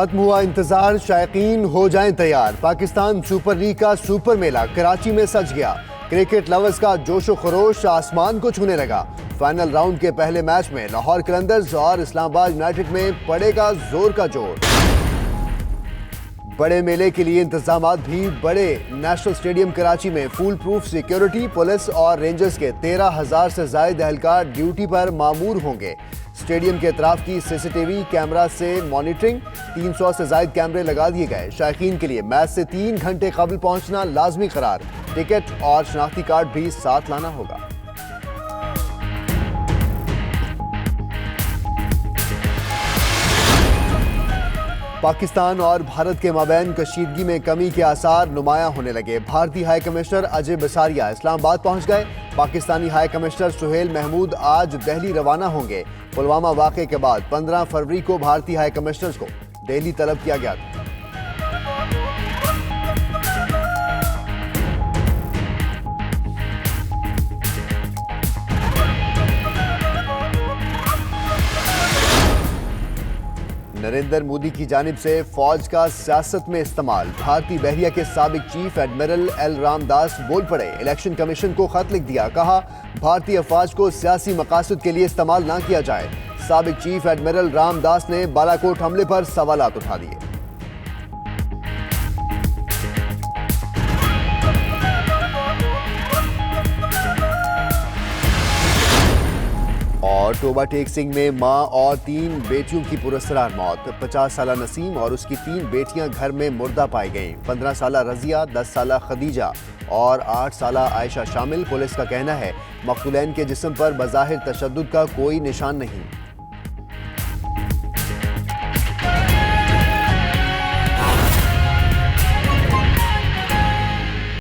खत्म हुआ इंतजार, शायकीन हो जाएं तैयार। पाकिस्तान सुपर लीग का सुपर मेला कराची में सज गया। क्रिकेट लवर्स का जोशो खरोश आसमान को छूने लगा। फाइनल राउंड के पहले मैच में लाहौर कलंदर्स और इस्लामाबाद यूनाइटेड में पड़ेगा जोर का जोर। बड़े मेले के लिए इंतजामात भी बड़े। नेशनल स्टेडियम कराची में फुल प्रूफ सिक्योरिटी, पुलिस और रेंजर्स के 13,000 से ज्यादा एहलकार ड्यूटी पर मामूर होंगे। स्टेडियम के अतराफ की सीसीटीवी कैमरा से मॉनिटरिंग, 300 से ज्यादा कैमरे लगा दिए गए। शायकीन के लिए मैच से 3 घंटे कबल पहुंचना लाजमी करार। टिकट और शनाख्ती कार्ड भी साथ लाना होगा। पाकिस्तान और भारत के माबैन कशीदगी में कमी के आसार नुमायां होने लगे। भारतीय हाई कमिश्नर अजय बसारिया इस्लामाबाद पहुंच गए। पाकिस्तानी हाई कमिश्नर सुहेल महमूद आज दिल्ली रवाना होंगे। पुलवामा वाक़े के बाद 15 फरवरी को भारतीय हाई कमिश्नर को दिल्ली तलब किया गया था। नरेंद्र मोदी की जानिब से फौज का सियासत में इस्तेमाल। भारतीय बहरिया के साबिक चीफ एडमिरल एल रामदास बोल पड़े। इलेक्शन कमीशन को खत लिख दिया, कहा भारतीय अफवाज को सियासी मकासद के लिए इस्तेमाल ना किया जाए। साबिक चीफ एडमिरल रामदास ने बालाकोट हमले पर सवालात उठा दिए। और टोबा टेक सिंह में मां और 3 बेटियों की पुरस्कार मौत। 50 साला नसीम और उसकी 3 बेटियां घर में मुर्दा पाई गईं। 15 साला रजिया, 10 साला खदीजा और 8 साला आयशा शामिल। पुलिस का कहना है मकतूलैन के जिस्म पर बज़ाहिर तशद्दुद का कोई निशान नहीं।